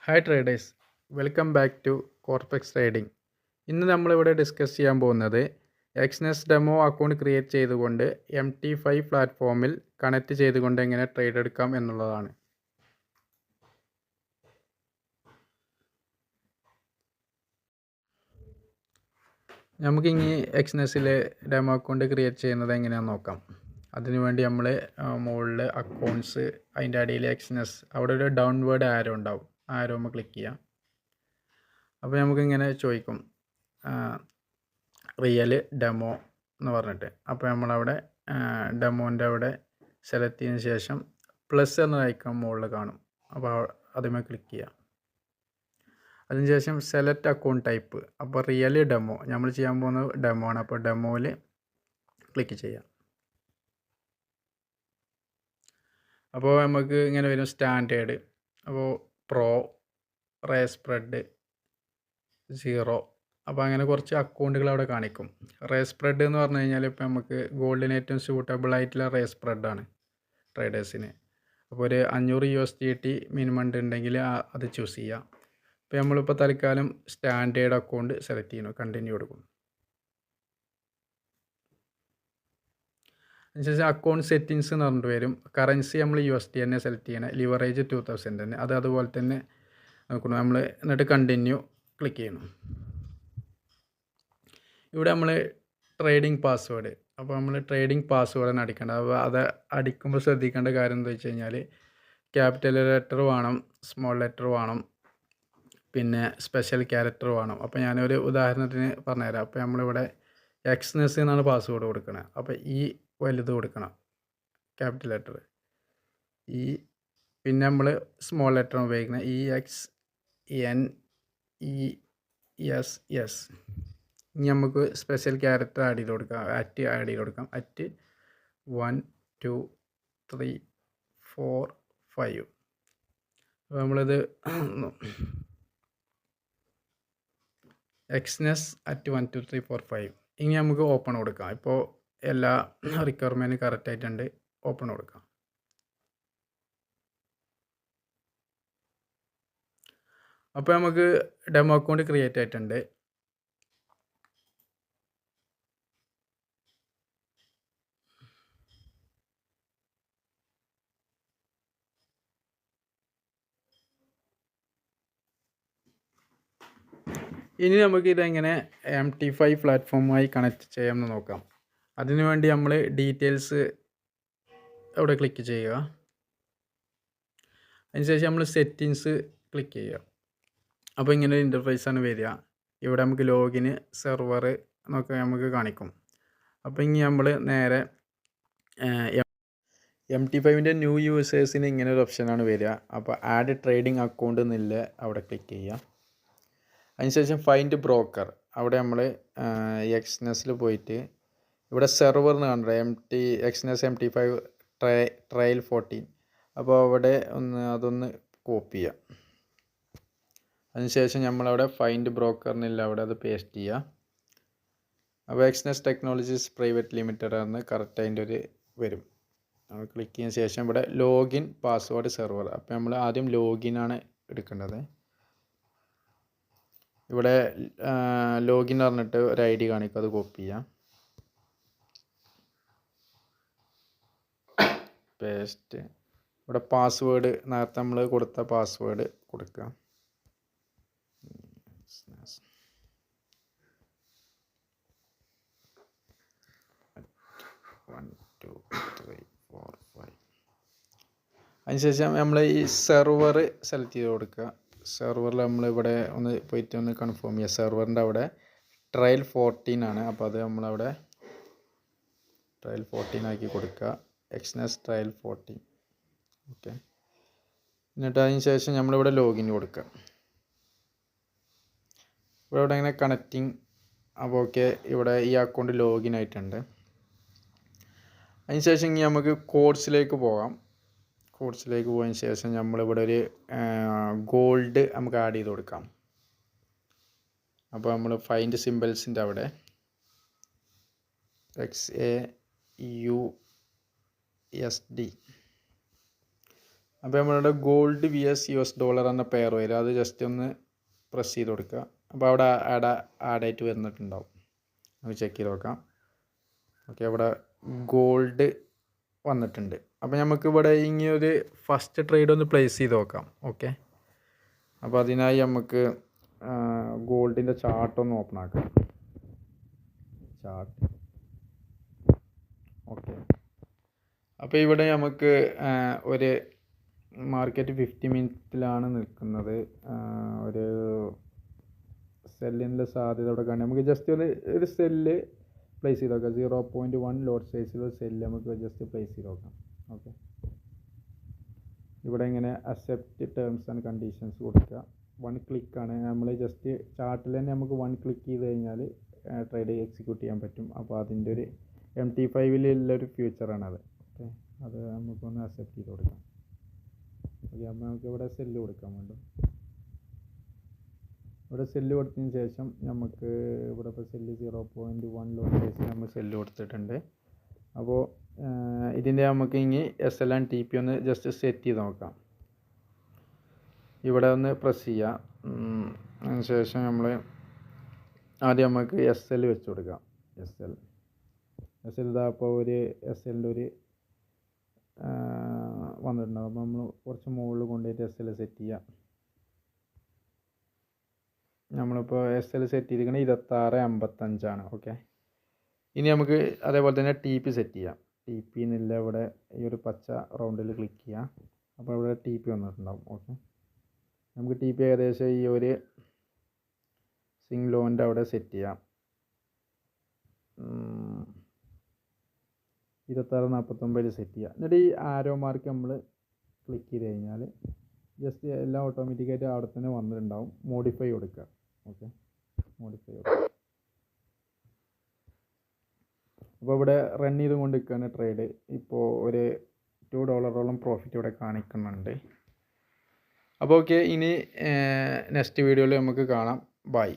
Hi traders, welcome back to Corpex trading. ഇന്ന് നമ്മളിവിടെ discuss ചെയ്യാൻ പോകുന്നത് എക്സ്നെസ് ഡെമോ അക്കൗണ്ട് ക്രിയേറ്റ് ചെയ്തുകൊണ്ട് MT5 പ്ലാറ്റ്ഫോമിൽ കണക്റ്റ് ചെയ്തുകൊണ്ട് എങ്ങനെ ട്രേഡ് എടുക്കാം എന്നുള്ളതാണ്. നമുക്കിനി എക്സ്നെസ്സിലെ ഡെമോ അക്കൗണ്ട് ക്രിയേറ്റ് ചെയ്യുന്നത് എങ്ങനെയാണെന്ന് നോക്കാം. അതിനുവേണ്ടി നമ്മൾ മുകളിൽ അക്കൗണ്ട്സ്, അതിൻ്റെ അടിയിൽ എക്സ്നെസ്, അവിടെ ഒരു ഡൗൺവേർഡ് ആരോ ഉണ്ടാവും. ആരോ നമ്മൾ ക്ലിക്ക് ചെയ്യാം. അപ്പോൾ നമുക്കിങ്ങനെ ചോദിക്കും റിയൽ ഡെമോ എന്ന് പറഞ്ഞിട്ട്. അപ്പോൾ നമ്മളവിടെ ഡെമോൻ്റെ അവിടെ സെലക്ട് ചെയ്തതിന് ശേഷം പ്ലസ് എന്ന ഐക്കൺ മുകളിൽ കാണും. അപ്പോൾ അതുമേ ക്ലിക്ക് ചെയ്യാം. അതിനുശേഷം സെലക്ട് അക്കൗണ്ട് ടൈപ്പ്. അപ്പോൾ റിയൽ ഡെമോ നമ്മൾ ചെയ്യാൻ പോകുന്ന ഡെമോ ആണ്. അപ്പോൾ ഡെമോയിൽ ക്ലിക്ക് ചെയ്യാം. അപ്പോൾ നമുക്ക് ഇങ്ങനെ വരും സ്റ്റാൻഡേർഡ്, അപ്പോൾ പ്രോ, റേ സ്പ്രെഡ്, 0. അപ്പോൾ അങ്ങനെ കുറച്ച് അക്കൗണ്ടുകൾ അവിടെ കാണിക്കും. റേ സ്പ്രെഡ് എന്ന് പറഞ്ഞു കഴിഞ്ഞാൽ ഇപ്പോൾ നമുക്ക് ഗോൾഡിന് ഏറ്റവും സ്യൂട്ടബിൾ ആയിട്ടുള്ള റേ സ്പ്രെഡാണ് ട്രേഡേഴ്സിന്. അപ്പോൾ ഒരു 500 USDT മിനിമം ഉണ്ടെങ്കിൽ അത് ചൂസ് ചെയ്യാം. അപ്പോൾ നമ്മളിപ്പോൾ തൽക്കാലം സ്റ്റാൻഡേർഡ് അക്കൗണ്ട് സെലക്ട് ചെയ്യണം, കണ്ടിന്യൂ കൊടുക്കും. അതിനുശേഷം അക്കൗണ്ട് സെറ്റിങ്സ് എന്ന് പറഞ്ഞിട്ട് വരും. കറൻസി നമ്മൾ USD തന്നെ സെലക്ട് ചെയ്യണം. ലിവറേജ് 2000 തന്നെ, അത് അതുപോലെ തന്നെ നോക്കണം നമ്മൾ. എന്നിട്ട് കണ്ടിന്യൂ ക്ലിക്ക് ചെയ്യണം. ഇവിടെ നമ്മൾ ട്രേഡിംഗ് പാസ്വേഡ്, അപ്പോൾ നമ്മൾ ട്രേഡിംഗ് പാസ്വേഡാണ് അടിക്കേണ്ടത്. അപ്പോൾ അത് അടിക്കുമ്പോൾ ശ്രദ്ധിക്കേണ്ട കാര്യം എന്താ വെച്ച് കഴിഞ്ഞാൽ ക്യാപിറ്റൽ ലെറ്റർ വേണം, സ്മോൾ ലെറ്റർ വേണം, പിന്നെ സ്പെഷ്യൽ ക്യാരക്ടർ വേണം. അപ്പോൾ ഞാനൊരു ഉദാഹരണത്തിന് പറഞ്ഞുതരാം. അപ്പോൾ നമ്മളിവിടെ എക്സ്നെസ് എന്നാണ് പാസ്വേഡ് കൊടുക്കുന്നത്. അപ്പോൾ ഈ വലുത് കൊടുക്കണം, ക്യാപിറ്റൽ ലെറ്റർ. ഈ പിന്നെ നമ്മൾ സ്മോൾ ലെറ്റർ ഉപയോഗിക്കുന്നത് EXNESS. ഇനി നമുക്ക് സ്പെഷ്യൽ ക്യാരക്ടർ ആഡ് ചെയ്ത് കൊടുക്കാം, ആഡ് ചെയ്ത് കൊടുക്കാം. @1 2 3 4 5. അപ്പോൾ നമ്മളിത് എക്സ്നെസ് @1 2 3 4 5. ഇനി നമുക്ക് ഓപ്പൺ കൊടുക്കാം. ഇപ്പോൾ എല്ലാ റിക്വയർമെൻറ്റും കറക്റ്റായിട്ടുണ്ട്. ഓപ്പൺ കൊടുക്കാം. അപ്പോൾ നമുക്ക് ഡെമോ അക്കൗണ്ട് ക്രിയേറ്റ് ആയിട്ടുണ്ട്. ഇനി നമുക്ക് ഇതെങ്ങനെ MT5 പ്ലാറ്റ്ഫോമുമായി കണക്ട് ചെയ്യാമെന്ന് നോക്കാം. അതിനുവേണ്ടി നമ്മൾ ഡീറ്റെയിൽസ് അവിടെ ക്ലിക്ക് ചെയ്യുക. അതിനുശേഷം നമ്മൾ സെറ്റിങ്സ് ക്ലിക്ക് ചെയ്യുക. അപ്പോൾ ഇങ്ങനെ ഒരു ഇൻ്റർഫേസാണ് വരിക. ഇവിടെ നമുക്ക് ലോഗിന്, സെർവർ എന്നൊക്കെ നമുക്ക് കാണിക്കും. അപ്പോൾ ഇനി നമ്മൾ നേരെ MT5ൻ്റെ ന്യൂ യൂസേഴ്സിന് ഇങ്ങനെ ഒരു ഓപ്ഷനാണ് വരിക. അപ്പോൾ ആഡ് ട്രേഡിംഗ് അക്കൗണ്ട് എന്നില്ല അവിടെ ക്ലിക്ക് ചെയ്യുക. അതിനുശേഷം ഫൈൻഡ് ബ്രോക്കർ, അവിടെ നമ്മൾ എക്സ്നെസ്സിൽ പോയിട്ട് ഇവിടെ സെർവറിന് കണ്ടോ എക്സ്നെസ് MT5 ട്രയൽ 14. അപ്പോൾ അവിടെ അതൊന്ന് കോപ്പി ചെയ്യാം. അതിനുശേഷം നമ്മളവിടെ ഫൈൻഡ് ബ്രോക്കറിനില്ല അവിടെ അത് പേസ്റ്റ് ചെയ്യുക. അപ്പോൾ എക്സ്നെസ് ടെക്നോളജീസ് പ്രൈവറ്റ് ലിമിറ്റഡ് ആണ് കറക്റ്റ് അതിൻ്റെ ഒരു വരും. നമ്മൾ ക്ലിക്ക് ചെയ്തതിന് ശേഷം ഇവിടെ ലോഗിൻ പാസ്വേഡ് സെർവർ. അപ്പോൾ നമ്മൾ ആദ്യം ലോഗിനാണ് എടുക്കേണ്ടത്. ഇവിടെ ലോഗിൻ പറഞ്ഞിട്ട് ഒരു ID കാണിക്കും, അത് കോപ്പി ചെയ്യാം, പേസ്റ്റ്. ഇവിടെ പാസ്വേഡ് നേരത്തെ നമ്മൾ കൊടുത്ത പാസ്വേഡ് കൊടുക്കുക. 1 2 3 4 5. അതിനുശേഷം നമ്മൾ ഈ സെർവർ സെലക്ട് ചെയ്ത് കൊടുക്കുക. സെർവറിൽ നമ്മളിവിടെ ഒന്ന് പോയിട്ട് ഒന്ന് കൺഫേം ചെയ്യുക. സെർവറിൻ്റെ അവിടെ ട്രയൽ 14 ആണ്. അപ്പോൾ അത് നമ്മളവിടെ ട്രയൽ 14 ആക്കി കൊടുക്കുക. എക്സ്നെസ് ട്രയൽ 14. ഓക്കെ. എന്നിട്ട് അതിന് ശേഷം നമ്മളിവിടെ ലോഗിൻ കൊടുക്കുക. ഇവിടെ ഇങ്ങനെ കണക്റ്റിംഗ്. അപ്പോൾ ഓക്കെ, ഇവിടെ ഈ അക്കൗണ്ട് ലോഗിൻ ആയിട്ടുണ്ട്. അതിനുശേഷം ഇനി നമുക്ക് കോഡ്സിലേക്ക് പോകാം. കോഡ്സിലേക്ക് പോയതിന് ശേഷം നമ്മളിവിടെ ഒരു ഗോൾഡ് നമുക്ക് ആഡ് ചെയ്ത് കൊടുക്കാം. അപ്പോൾ നമ്മൾ ഫൈൻഡ് സിമ്പിൾസിൻ്റെ അവിടെ XAUSD അപ്പോൾ നമ്മളുടെ ഗോൾഡ് US എന്ന പെയർ വരും. അത് ജസ്റ്റ് ഒന്ന് പ്രസ് ചെയ്ത് കൊടുക്കുക. അപ്പോൾ അവിടെ ആഡായിട്ട് വന്നിട്ടുണ്ടാവും. നമുക്ക് ചെക്ക് ചെയ്ത് നോക്കാം. ഓക്കെ, അവിടെ ഗോൾഡ് വന്നിട്ടുണ്ട്. അപ്പോൾ നമുക്ക് ഇവിടെ ഇനി ഒരു ഫസ്റ്റ് ട്രേഡ് ഒന്ന് പ്ലേസ് ചെയ്ത് നോക്കാം. ഓക്കെ, അപ്പോൾ അതിനായി നമുക്ക് ഗോൾഡിൻ്റെ ചാർട്ട് ഒന്ന് ഓപ്പൺ ആക്കാം. ചാർട്ട്. ഓക്കെ, അപ്പോൾ ഇവിടെ നമുക്ക് ഒരു മാർക്കറ്റ് 50 മിനിറ്റിലാണ് നിൽക്കുന്നത്. ഒരു സെല്ലിൻ്റെ സാധ്യത ഇവിടെ കാണാം. നമുക്ക് ജസ്റ്റ് ഒരു സെല്ല് പ്ലേസ് ചെയ്ത് നോക്കാം. 0.1 ലോട്ട് സൈസിലൊരു സെല്ല് നമുക്ക് ജസ്റ്റ് പ്ലേസ് ചെയ്ത് നോക്കാം. ഓക്കെ, ഇവിടെ ഇങ്ങനെ അക്സെപ്റ്റ് ടേംസ് ആൻഡ് കണ്ടീഷൻസ് കൊടുക്കുക. 1 ക്ലിക്കാണ്. നമ്മൾ ജസ്റ്റ് ചാർട്ടിൽ തന്നെ നമുക്ക് 1 ക്ലിക്ക് ചെയ്ത് കഴിഞ്ഞാൽ ട്രേഡ് എക്സിക്യൂട്ട് ചെയ്യാൻ പറ്റും. അപ്പോൾ അതിൻ്റെ ഒരു MT5-ലുള്ളൊരു ഫ്യൂച്ചറാണത്. ഓക്കെ, അത് നമുക്കൊന്ന് അക്സെപ്റ്റ് ചെയ്ത് കൊടുക്കാം. ഓക്കെ, അപ്പോൾ നമുക്ക് ഇവിടെ സെല്ല് കൊടുക്കാൻ വേണ്ടും. ഇവിടെ സെല്ല് കൊടുത്തതിന് ശേഷം നമുക്ക് ഇവിടെ ഇപ്പോൾ സെല്ല് 0.1 ലോട്ട് സൈസിൽ നമ്മൾ സെല്ല് കൊടുത്തിട്ടുണ്ട്. അപ്പോൾ ഇതിൻ്റെ നമുക്ക് ഇനി SL ആൻഡ് TP ഒന്ന് ജസ്റ്റ് സെറ്റ് ചെയ്ത് നോക്കാം. ഇവിടെ ഒന്ന് പ്രസ് ചെയ്യാം. അതിന് ശേഷം നമ്മൾ ആദ്യം നമുക്ക് SL വെച്ച് കൊടുക്കാം. SL ഇതാ അപ്പോൾ ഒരു SLൻ്റെ ഒരു വന്നിട്ടുണ്ടാകും. അപ്പോൾ നമ്മൾ കുറച്ച് മുകളിൽ കൊണ്ടുപോയിട്ട് SL സെറ്റ് ചെയ്യാം. നമ്മളിപ്പോൾ SL സെറ്റ് ചെയ്തിരിക്കുന്നത് 26.55 ഓക്കെ, ഇനി നമുക്ക് അതേപോലെ തന്നെ TP സെറ്റ് ചെയ്യാം. TP എന്നില്ല, ഇവിടെ ഈ ഒരു പച്ച റൗണ്ടിൽ ക്ലിക്ക് ചെയ്യാം. അപ്പോൾ ഇവിടെ TP വന്നിട്ടുണ്ടാവും. ഓക്കെ, നമുക്ക് TP ഏകദേശം ഈ ഒരു സിംഗ് ലോൻ്റെ അവിടെ സെറ്റ് ചെയ്യാം. 26.49 സെറ്റ് ചെയ്യുക. എന്നിട്ട് ഈ ആരോ മാർക്ക് നമ്മൾ ക്ലിക്ക് ചെയ്ത് കഴിഞ്ഞാൽ ജസ്റ്റ് എല്ലാം ഓട്ടോമാറ്റിക്കായിട്ട് അവിടെ തന്നെ വന്നിട്ടുണ്ടാവും. മോഡിഫൈ കൊടുക്കുക. ഓക്കെ, മോഡിഫൈ കൊടുക്കുക. അപ്പോൾ ഇവിടെ റൺ ചെയ്തുകൊണ്ട് നിൽക്കുകയാണ് ട്രേഡ്. ഇപ്പോൾ ഒരു $2 പ്രോഫിറ്റ് ഇവിടെ കാണിക്കുന്നുണ്ട്. അപ്പോൾ ഓക്കെ, ഇനി നെക്സ്റ്റ് വീഡിയോയിൽ നമുക്ക് കാണാം. ബൈ.